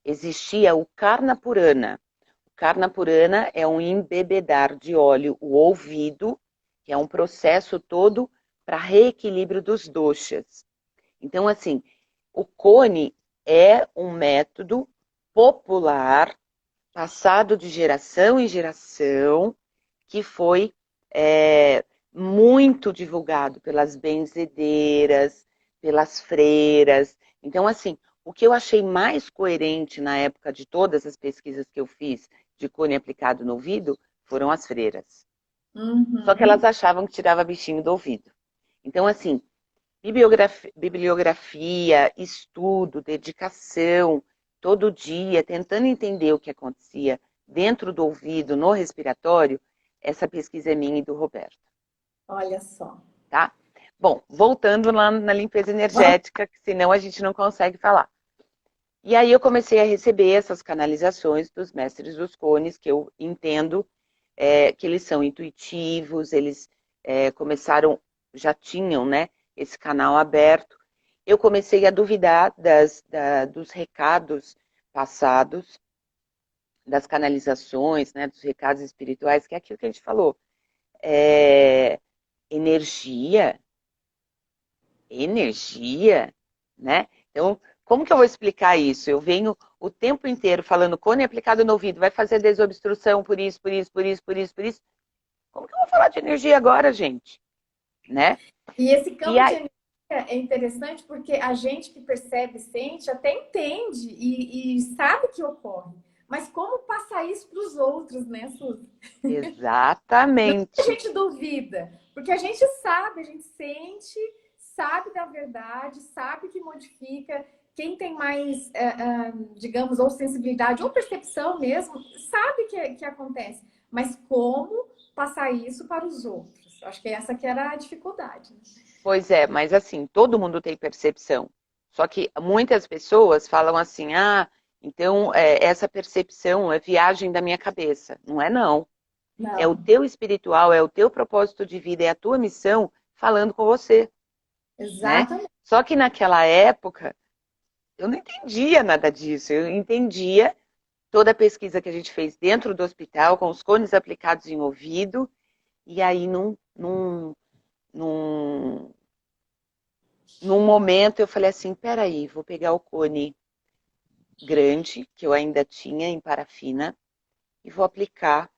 Existia o Karna Purana. O Karna Purana é um embebedar de óleo o ouvido que é um processo todo para reequilíbrio dos doshas. Então, assim, o cone é um método popular, passado de geração em geração, que foi muito divulgado pelas benzedeiras, pelas freiras. Então, assim, o que eu achei mais coerente na época de todas as pesquisas que eu fiz de cone aplicado no ouvido foram as freiras. Só que elas Uhum. achavam que tirava bichinho do ouvido. Então, assim, bibliografia, estudo, dedicação, todo dia, tentando entender o que acontecia dentro do ouvido, no respiratório, essa pesquisa é minha e do Roberto, Olha só. tá? Bom, voltando lá na limpeza energética, que senão a gente não consegue falar. E aí eu comecei a receber essas canalizações dos mestres dos cones, que eu entendo que eles são intuitivos, eles começaram, já tinham, né, esse canal aberto. Eu comecei a duvidar dos recados passados, das canalizações, né, dos recados espirituais, que é aquilo que a gente falou. Energia, energia, né? Então, como que eu vou explicar isso? Eu venho o tempo inteiro falando cone aplicado no ouvido, vai fazer desobstrução por isso, por isso, por isso, por isso, por isso. Como que eu vou falar de energia agora, gente? Né? E esse E campo de aí, energia é interessante porque a gente que percebe, sente, até entende e sabe que ocorre. Mas como passar isso para os outros, né, Suzy? A exatamente, gente duvida, porque a gente sabe, a gente sente, sabe da verdade, sabe que modifica. Quem tem mais, digamos, ou sensibilidade ou percepção mesmo, sabe que acontece. Mas como passar isso para os outros? Acho que essa que era a dificuldade. pois é, mas assim, todo mundo tem percepção. Só que muitas pessoas falam assim, ah, então essa percepção é viagem da minha cabeça. Não é não. É o Não, teu espiritual, é o teu propósito de vida, é a tua missão falando com você, né? exatamente. Só que naquela época, eu não entendia nada disso. Eu entendia toda a pesquisa que a gente fez dentro do hospital, com os cones aplicados em ouvido, e aí num, num momento eu falei assim, peraí, vou pegar o cone grande, que eu ainda tinha em parafina, e vou aplicar,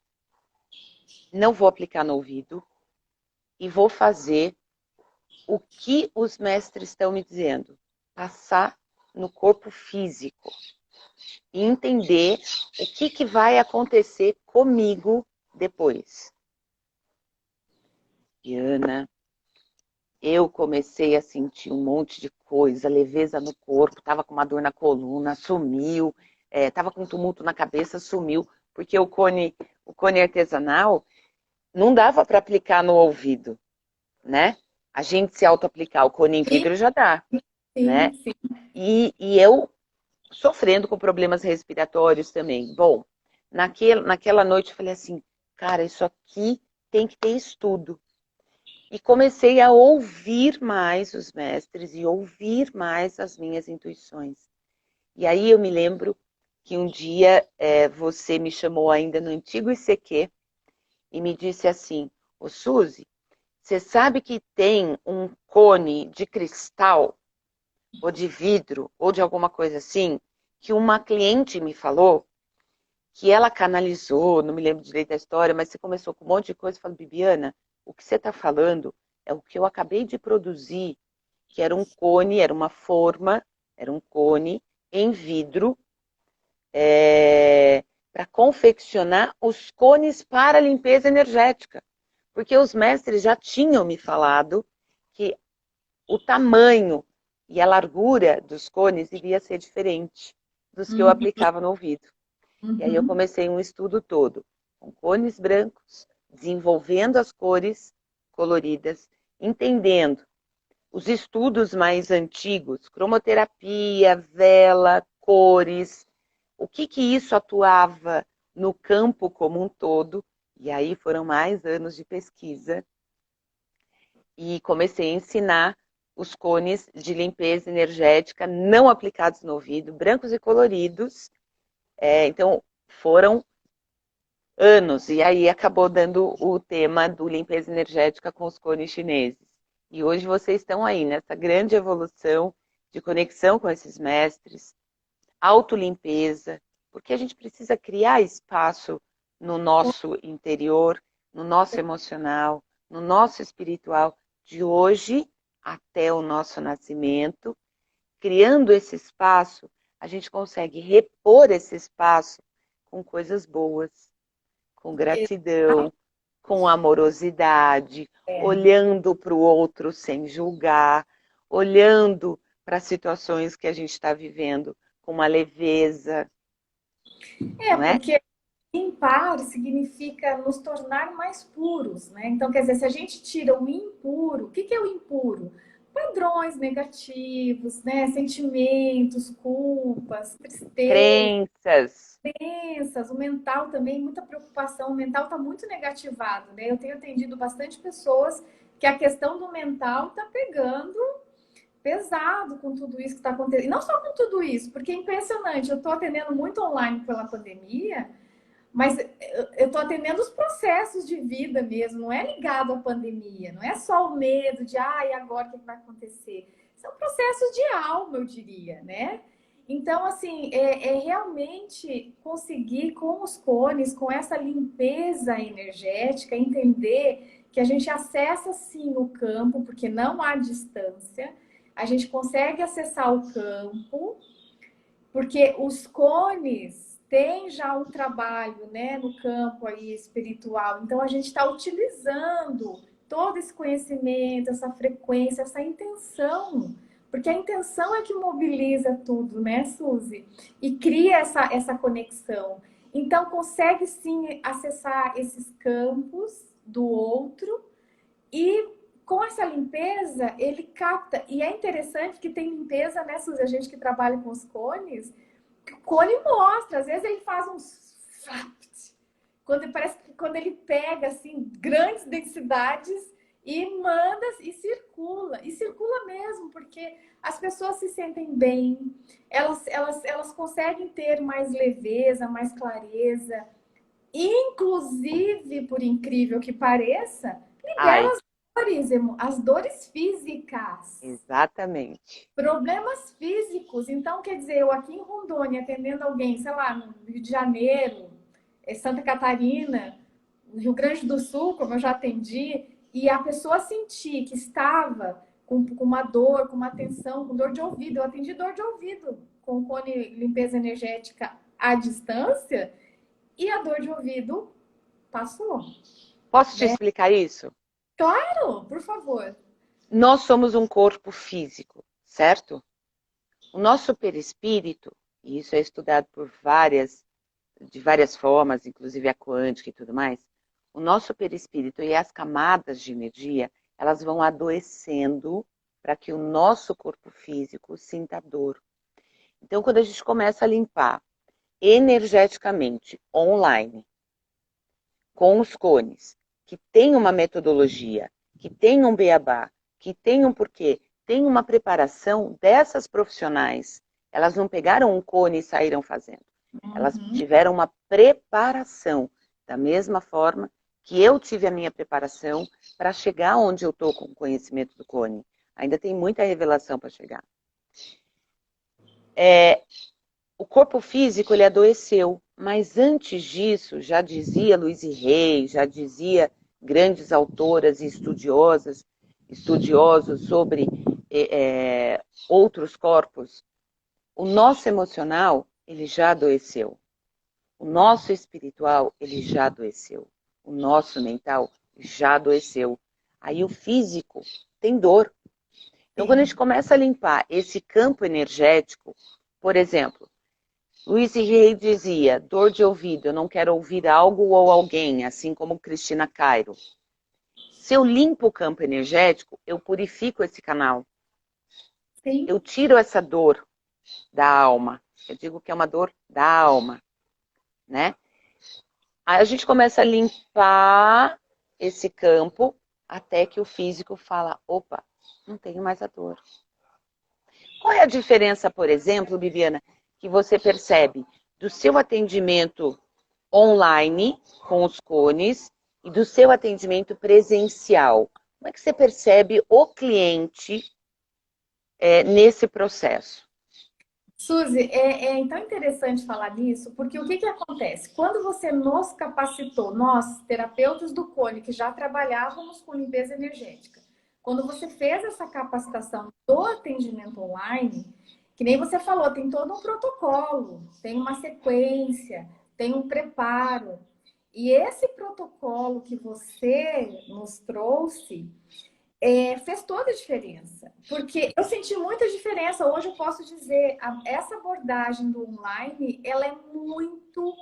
não vou aplicar no ouvido, e vou fazer o que os mestres estão me dizendo, passar no corpo físico e entender o que vai acontecer comigo depois. E Ana, eu comecei a sentir um monte de coisa, leveza no corpo, tava com uma dor na coluna, sumiu, tava com um tumulto na cabeça, sumiu, porque o cone artesanal não dava para aplicar no ouvido, né? A gente se auto-aplicar o cone em Sim, vidro já dá, né? sim, sim. E eu sofrendo com problemas respiratórios também. Bom, naquela noite eu falei assim, cara, isso aqui tem que ter estudo. E comecei a ouvir mais os mestres e ouvir mais as minhas intuições. E aí eu me lembro que um dia você me chamou ainda no antigo ICQ e me disse assim, ô Suzy, você sabe que tem um cone de cristal ou de vidro ou de alguma coisa assim que uma cliente me falou que ela canalizou, não me lembro direito da história, mas você começou com um monte de coisa e falou, Bibiana, o que você está falando é o que eu acabei de produzir, que era um cone, era uma forma, era um cone em vidro para confeccionar os cones para limpeza energética. Porque os mestres já tinham me falado que o tamanho e a largura dos cones iria ser diferente dos que eu Uhum, aplicava no ouvido. E aí eu uhum. comecei um estudo todo, com cones brancos, desenvolvendo as cores coloridas, entendendo os estudos mais antigos, cromoterapia, vela, cores, o que isso atuava no campo como um todo. E aí foram mais anos de pesquisa e comecei a ensinar os cones de limpeza energética não aplicados no ouvido, brancos e coloridos. Então, foram anos, e aí acabou dando o tema do limpeza energética com os cones chineses. E hoje vocês estão aí nessa grande evolução de conexão com esses mestres, autolimpeza, porque a gente precisa criar espaço no nosso interior, no nosso emocional, no nosso espiritual, de hoje até o nosso nascimento. Criando esse espaço, a gente consegue repor esse espaço com coisas boas, com gratidão, com amorosidade, olhando para o outro sem julgar, olhando para as situações que a gente está vivendo com uma leveza, não é? Porque limpar significa nos tornar mais puros, né? Então, quer dizer, se a gente tira o impuro, o que que é o impuro? Padrões negativos, né? Sentimentos, culpas, tristeza, Crenças. crenças, o mental também, muita preocupação. O mental está muito negativado, né? Eu tenho atendido bastante pessoas que a questão do mental está pegando pesado com tudo isso que está acontecendo. E não só com tudo isso, porque é impressionante. Eu estou atendendo muito online pela pandemia, mas eu estou atendendo os processos de vida mesmo, não é ligado à pandemia, não é só o medo de, e agora o que vai acontecer? São processos de alma, eu diria, né? Então, assim, é realmente conseguir com os cones, com essa limpeza energética, entender que a gente acessa sim o campo, porque não há distância, a gente consegue acessar o campo, porque os cones têm já um trabalho, né, no campo aí espiritual. Então a gente está utilizando todo esse conhecimento, essa frequência, essa intenção, porque a intenção é que mobiliza tudo, né, Suzy? E cria essa conexão. Então consegue sim acessar esses campos do outro e com essa limpeza, ele capta. E é interessante que tem limpeza, né, Suzy? A gente que trabalha com os cones, o cone mostra. Às vezes ele faz uns... Parece que quando ele pega, assim, grandes densidades e manda e circula. E circula mesmo, porque as pessoas se sentem bem. Elas conseguem ter mais leveza, mais clareza. Inclusive, por incrível que pareça, libera Ai, as dores físicas, exatamente. problemas físicos. Então, quer dizer, eu aqui em Rondônia, atendendo alguém, sei lá, no Rio de Janeiro, Santa Catarina, no Rio Grande do Sul, como eu já atendi, e a pessoa sentir que estava com uma dor, com uma tensão, com dor de ouvido. Eu atendi dor de ouvido com o cone limpeza energética à distância e a dor de ouvido passou, Posso te né? explicar isso? Claro, por favor. Nós somos um corpo físico, certo? O nosso perispírito, e isso é estudado de várias formas, inclusive a quântica e tudo mais, o nosso perispírito e as camadas de energia, elas vão adoecendo para que o nosso corpo físico sinta dor. Então, quando a gente começa a limpar energeticamente, online, com os cones, que tem uma metodologia, que tem um beabá, que tem um porquê, tem uma preparação dessas profissionais. Elas não pegaram um cone e saíram fazendo. Elas tiveram uma preparação, da mesma forma que eu tive a minha preparação para chegar onde eu estou com o conhecimento do cone. Ainda tem muita revelação para chegar. O corpo físico, ele adoeceu, mas antes disso, já dizia Louise Hay, já dizia grandes autoras e estudiosos sobre outros corpos, o nosso emocional, ele já adoeceu. O nosso espiritual, ele já adoeceu. O nosso mental já adoeceu. Aí o físico tem dor. Então, quando a gente começa a limpar esse campo energético, por exemplo, Louise Hay dizia, dor de ouvido, eu não quero ouvir algo ou alguém, assim como Cristina Cairo. Se eu limpo o campo energético, eu purifico esse canal. Sim. Eu tiro essa dor da alma. Eu digo que é uma dor da alma, né? Aí a gente começa a limpar esse campo até que o físico fala, opa, não tenho mais a dor. Qual é a diferença, por exemplo, Bibiana, que você percebe do seu atendimento online com os cones e do seu atendimento presencial. Como é que você percebe o cliente nesse processo? Suzy, é tão interessante falar nisso, porque o que que acontece? Quando você nos capacitou, nós, terapeutas do Cone, que já trabalhávamos com limpeza energética, quando você fez essa capacitação do atendimento online, que nem você falou, tem todo um protocolo, tem uma sequência, tem um preparo. E esse protocolo que você nos trouxe, fez toda a diferença. Porque eu senti muita diferença. Hoje eu posso dizer, essa abordagem do online, ela é muito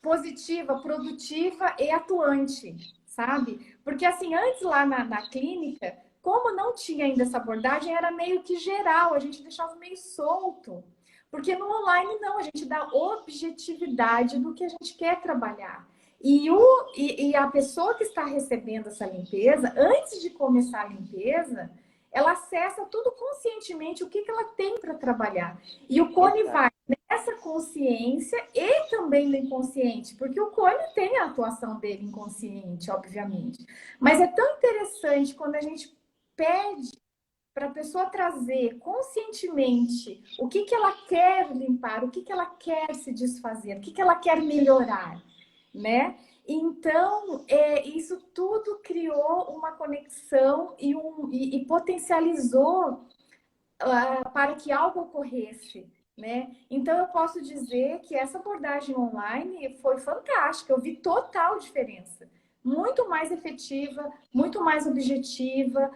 positiva, produtiva e atuante, sabe? Porque assim, antes lá na clínica, como não tinha ainda essa abordagem, era meio que geral, a gente deixava meio solto. Porque no online não, a gente dá objetividade do que a gente quer trabalhar. E a pessoa que está recebendo essa limpeza, antes de começar a limpeza, ela acessa tudo conscientemente o que ela tem para trabalhar. E o Cone vai nessa consciência e também no inconsciente, porque o Cone tem a atuação dele inconsciente, obviamente. Mas é tão interessante quando a gente pede para a pessoa trazer conscientemente o que ela quer limpar, o que ela quer se desfazer, o que ela quer melhorar, né? Então, isso tudo criou uma conexão e potencializou para que algo ocorresse, né? Então, eu posso dizer que essa abordagem online foi fantástica, eu vi total diferença. Muito mais efetiva, muito mais objetiva.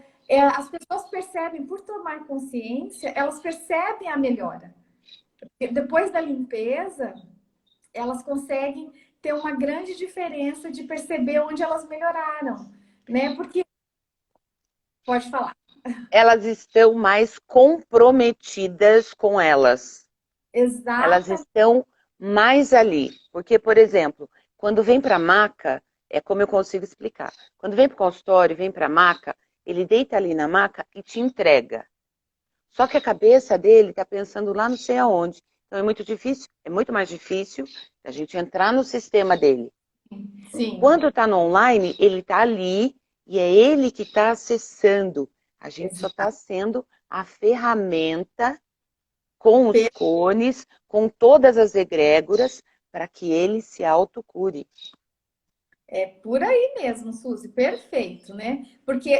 As pessoas percebem, por tomar consciência, elas percebem a melhora. Depois da limpeza, elas conseguem ter uma grande diferença de perceber onde elas melhoraram, né? Porque, pode falar. Elas estão mais comprometidas com elas. Elas Exatamente. estão mais ali. Porque, por exemplo, quando vem para a maca, é como eu consigo explicar. Quando vem para o consultório, vem para a maca, ele deita ali na maca e te entrega. Só que a cabeça dele está pensando lá não sei aonde. Então é muito difícil, é muito mais difícil a gente entrar no sistema dele. Sim. Quando está no online, ele está ali e é ele que está acessando. A gente só está sendo a ferramenta com os cones, com todas as egrégoras, para que ele se autocure. É por aí mesmo, Suzy, perfeito, né? Porque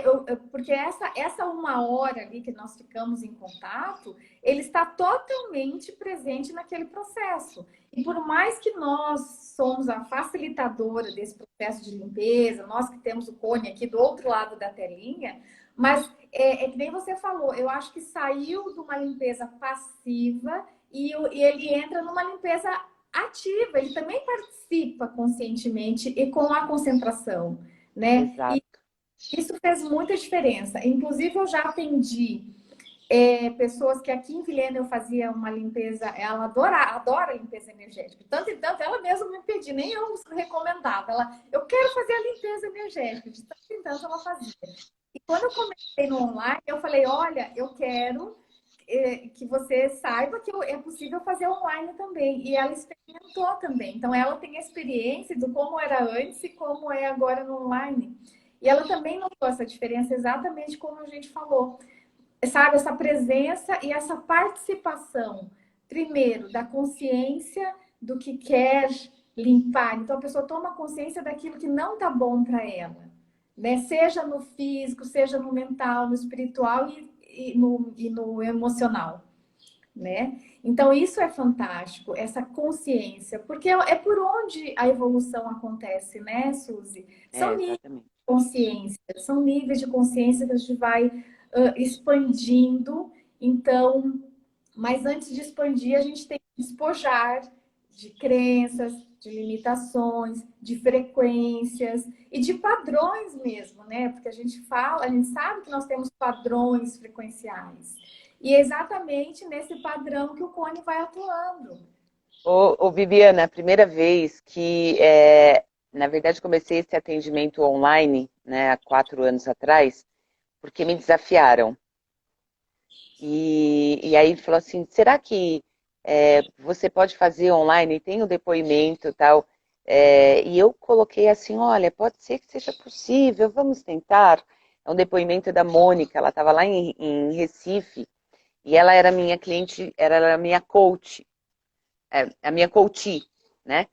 essa 1 hora ali que nós ficamos em contato, ele está totalmente presente naquele processo. E por mais que nós somos a facilitadora desse processo de limpeza, nós que temos o cone aqui do outro lado da telinha, mas é que nem você falou, eu acho que saiu de uma limpeza passiva e ele entra numa limpeza ativa, ele também participa conscientemente e com a concentração, né? Exato. E isso fez muita diferença. Inclusive, eu já atendi pessoas que aqui em Vilhena eu fazia uma limpeza, ela adora limpeza energética. Tanto e tanto, ela mesma me pedia, nem eu recomendava. Eu quero fazer a limpeza energética. De tanto em tanto ela fazia. E quando eu comecei no online, eu falei, olha, eu quero que você saiba que é possível fazer online também. E ela experimentou também. Então, ela tem a experiência do como era antes e como é agora no online. E ela também notou essa diferença exatamente como a gente falou. Sabe, essa presença e essa participação, primeiro, da consciência do que quer limpar. Então, a pessoa toma consciência daquilo que não está bom para ela, né? Seja no físico, seja no mental, no espiritual e no emocional, né? Então, isso é fantástico, essa consciência, porque é por onde a evolução acontece, né, Suzy? São níveis de Exatamente. consciência, são níveis de consciência que a gente vai expandindo. Então, mas antes de expandir, a gente tem que despojar de crenças, de limitações, de frequências e de padrões mesmo, né? Porque a gente sabe que nós temos padrões frequenciais. E é exatamente nesse padrão que o cone vai atuando. Viviana, a primeira vez que, na verdade, comecei esse atendimento online, né, há 4 anos atrás, porque me desafiaram. E aí falou assim, será que você pode fazer online, tem o depoimento e tal. E eu coloquei assim, olha, pode ser que seja possível, vamos tentar. É um depoimento da Mônica, ela estava lá em Recife, e ela era minha cliente, era a minha coach, a minha coachee, né?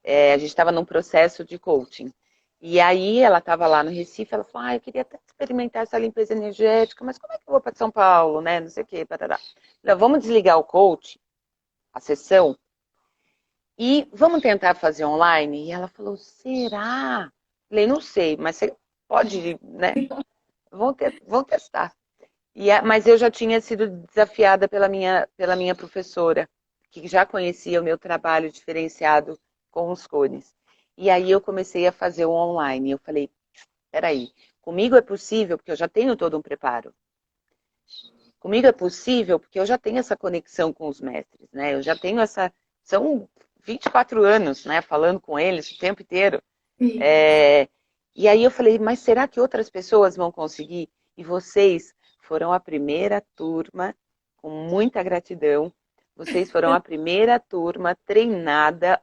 A gente estava num processo de coaching. E aí ela estava lá no Recife, ela falou, eu queria até experimentar essa limpeza energética, mas como é que eu vou para São Paulo, né? Não sei o quê, parará. Falei, vamos desligar o coach, a sessão, e vamos tentar fazer online? E ela falou, será? Falei, não sei, mas você pode, né? Vamos testar. Mas eu já tinha sido desafiada pela minha professora, que já conhecia o meu trabalho diferenciado com os cones. E aí eu comecei a fazer o online. Eu falei, peraí, comigo é possível porque eu já tenho todo um preparo. Comigo é possível porque eu já tenho essa conexão com os mestres, né? Eu já tenho essa... São 24 anos, né? Falando com eles o tempo inteiro. Sim. É, E aí eu falei, mas será que outras pessoas vão conseguir? E vocês foram a primeira turma, com muita gratidão, vocês foram a primeira turma treinada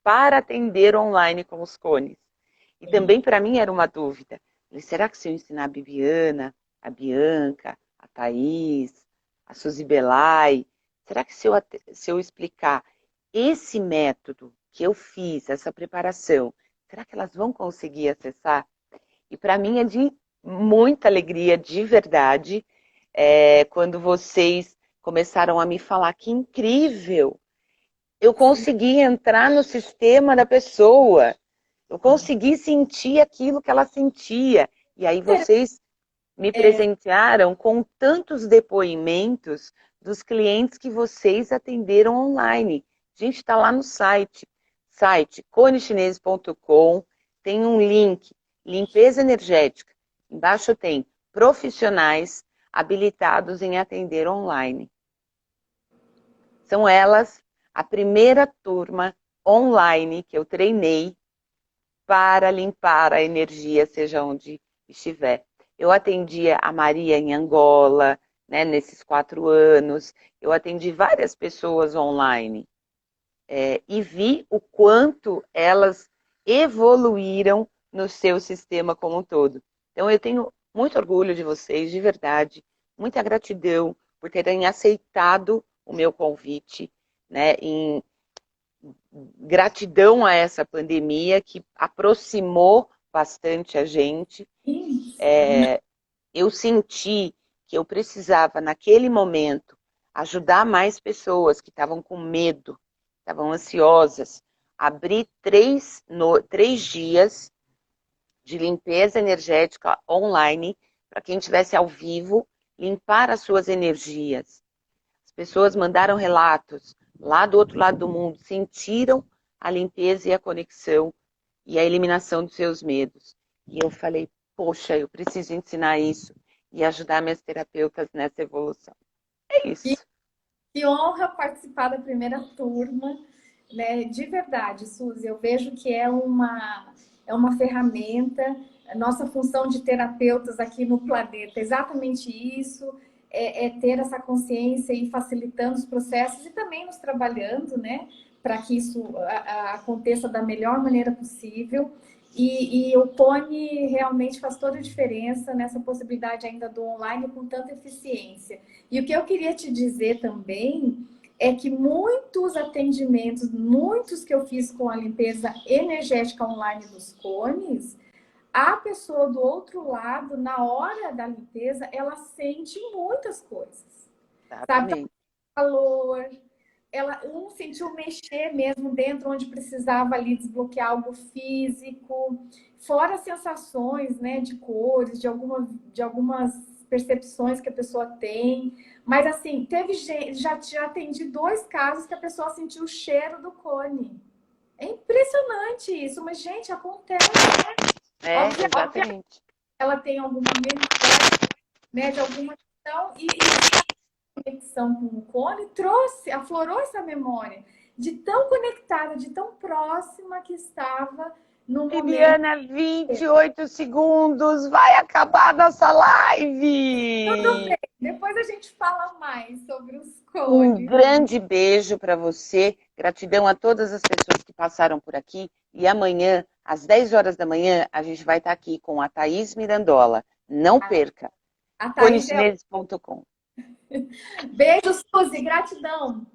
para atender online com os cones. E também para mim era uma dúvida. Falei, será que se eu ensinar a Bibiana, a Bianca, a Thaís, a Suzy Belay, será que se eu explicar esse método que eu fiz, essa preparação, será que elas vão conseguir acessar? E para mim é de muita alegria, de verdade, quando vocês começaram a me falar que incrível, eu consegui entrar no sistema da pessoa, eu consegui sentir aquilo que ela sentia. E aí vocês me presentearam com tantos depoimentos dos clientes que vocês atenderam online. A gente está lá no site conechinese.com, tem um link, limpeza energética. Embaixo tem profissionais habilitados em atender online. São elas a primeira turma online que eu treinei para limpar a energia, seja onde estiver. Eu atendia a Maria em Angola, né, nesses 4 anos. Eu atendi várias pessoas online. E vi o quanto elas evoluíram no seu sistema como um todo. Então, eu tenho muito orgulho de vocês, de verdade. Muita gratidão por terem aceitado o meu convite, né, em gratidão a essa pandemia que aproximou bastante a gente. Eu senti que eu precisava, naquele momento, ajudar mais pessoas que estavam com medo, estavam ansiosas. Abri 3 dias de limpeza energética online para quem estivesse ao vivo, limpar as suas energias. As pessoas mandaram relatos lá do outro lado do mundo, sentiram a limpeza e a conexão e a eliminação dos seus medos. E eu falei, poxa, eu preciso ensinar isso e ajudar minhas terapeutas nessa evolução. É Que, isso. que honra participar da primeira turma, né? De verdade, Suzy, eu vejo que é uma ferramenta. A nossa função de terapeutas aqui no planeta é exatamente isso, é ter essa consciência e facilitando os processos e também nos trabalhando, né? Para que isso aconteça da melhor maneira possível. E o Pony realmente faz toda a diferença nessa possibilidade ainda do online com tanta eficiência. E o que eu queria te dizer também é que muitos atendimentos, muitos que eu fiz com a limpeza energética online dos cones, a pessoa do outro lado, na hora da limpeza, ela sente muitas coisas. Sabe? Exatamente. Calor, um sentiu mexer mesmo dentro onde precisava ali desbloquear algo físico, fora sensações, né, de cores, de algumas percepções que a pessoa tem. Mas assim, teve gente, já atendi 2 casos que a pessoa sentiu o cheiro do cone. É impressionante isso, mas gente, acontece. Obviamente, Exatamente. ela tem alguma memória, né, de alguma questão e conexão com o cone trouxe, aflorou essa memória de tão conectada, de tão próxima que estava no momento. Viviana, 28 segundos, vai acabar nossa Tudo live! bem, Depois a gente fala mais sobre os Um cones. grande beijo para você. Gratidão a todas as pessoas que passaram por aqui. E amanhã, às 10 horas da manhã, a gente vai estar aqui com a Thaís Mirandola. Não perca. A Thaís é... conechineses.com. Beijo, Suzy. Gratidão.